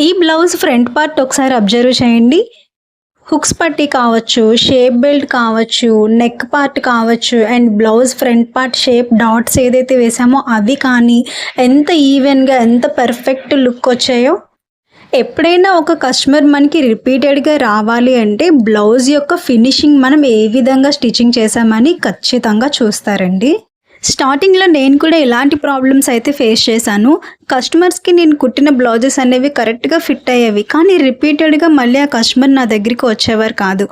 ఈ blouse front part ఒకసారి observe చేయండి. హుక్స్ పట్టీ కావచ్చు, షేప్ బెల్ట్ కావచ్చు, నెక్ పార్ట్ కావచ్చు and blouse front part shape dots ఏదైతే వేసామో అవి కానీ ఎంత ఈవెన్గా ఎంత పర్ఫెక్ట్ లుక్ వచ్చాయో. ఎప్పుడైనా ఒక కస్టమర్ మనకి రిపీటెడ్గా రావాలి అంటే బ్లౌజ్ యొక్క ఫినిషింగ్ మనం ఏ విధంగా స్టిచ్చింగ్ చేసామని ఖచ్చితంగా చూస్తారండి. స్టార్టింగ్లో నేను కూడా ఇలాంటి ప్రాబ్లమ్స్ అయితే ఫేస్ చేశాను. కస్టమర్స్కి నేను కుట్టిన బ్లౌజెస్ అనేవి కరెక్ట్గా ఫిట్ అయ్యేవి, కానీ రిపీటెడ్గా మళ్ళీ ఆ కస్టమర్ నా దగ్గరికి వచ్చేవారు కాదు.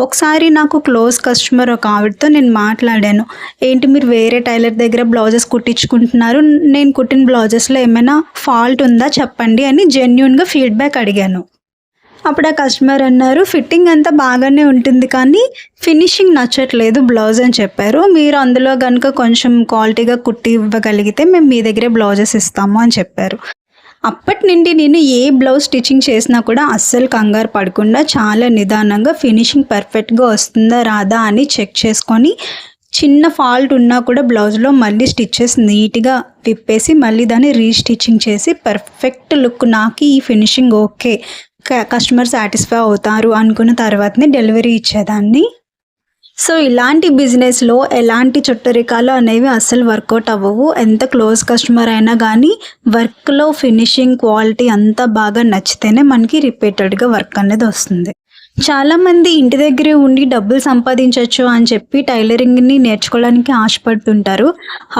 ఒకసారి నాకు క్లోజ్ కస్టమర్ ఒక ఆవిడతో నేను మాట్లాడాను. ఏంటి మీరు వేరే టైలర్ దగ్గర బ్లౌజెస్ కుట్టించుకుంటున్నారు, నేను కుట్టిన బ్లౌజెస్లో ఏమైనా ఫాల్ట్ ఉందా చెప్పండి అని జెన్యూన్గా ఫీడ్బ్యాక్ అడిగాను. అప్పుడు ఆ కస్టమర్ అన్నారు, ఫిట్టింగ్ అంతా బాగానే ఉంటుంది కానీ ఫినిషింగ్ నచ్చట్లేదు బ్లౌజ్ అని చెప్పారు. మీరు అందులో కనుక కొంచెం క్వాలిటీగా కుట్టి ఇవ్వగలిగితే మేము మీ దగ్గరే బ్లౌజెస్ ఇస్తాము అని చెప్పారు. అప్పటి నుండి నేను ఏ బ్లౌజ్ స్టిచ్చింగ్ చేసినా కూడా అస్సలు కంగారు పడకుండా చాలా నిదానంగా ఫినిషింగ్ పర్ఫెక్ట్గా వస్తుందా రాదా అని చెక్ చేసుకొని చిన్న ఫాల్ట్ ఉన్నా కూడా బ్లౌజ్లో మళ్ళీ స్టిచ్చెస్ నీట్గా విప్పేసి మళ్ళీ దాన్ని రీస్టిచ్చింగ్ చేసి పర్ఫెక్ట్ లుక్ నాకు ఈ ఫినిషింగ్ ఓకే కస్టమర్ సాటిస్ఫై అవుతారు అనుకున్న తర్వాతనే డెలివరీ ఇచ్చేదాన్ని. సో ఇలాంటి బిజినెస్లో ఎలాంటి చుట్టరికాలు అనేవి అస్సలు వర్కౌట్ అవ్వవు. ఎంత క్లోజ్ కస్టమర్ అయినా కానీ వర్క్లో ఫినిషింగ్ క్వాలిటీ అంతా బాగా నచ్చితేనే మనకి రిపీటెడ్గా వర్క్ అనేది వస్తుంది. చాలామంది ఇంటి దగ్గరే ఉండి డబ్బులు సంపాదించవచ్చు అని చెప్పి టైలరింగ్ని నేర్చుకోవడానికి ఆశపడుతుంటారు.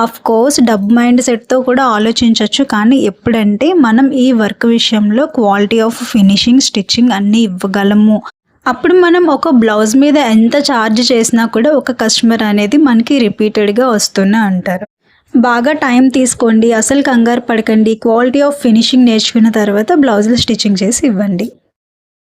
ఆఫ్ కోర్స్ డబ్బు మైండ్ సెట్తో కూడా ఆలోచించవచ్చు, కానీ ఎప్పుడంటే మనం ఈ వర్క్ విషయంలో క్వాలిటీ ఆఫ్ ఫినిషింగ్ స్టిచ్చింగ్ అన్నీ ఇవ్వగలము. అప్పుడు మనం ఒక బ్లౌజ్ మీద ఎంత ఛార్జ్ చేసినా కూడా ఒక కస్టమర్ అనేది మనకి రిపీటెడ్గా వస్తూనే అంటారు. బాగా టైం తీసుకోండి, అసలు కంగారు పడకండి. క్వాలిటీ ఆఫ్ ఫినిషింగ్ నేర్చుకున్న తర్వాత బ్లౌజులు స్టిచ్చింగ్ చేసి ఇవ్వండి.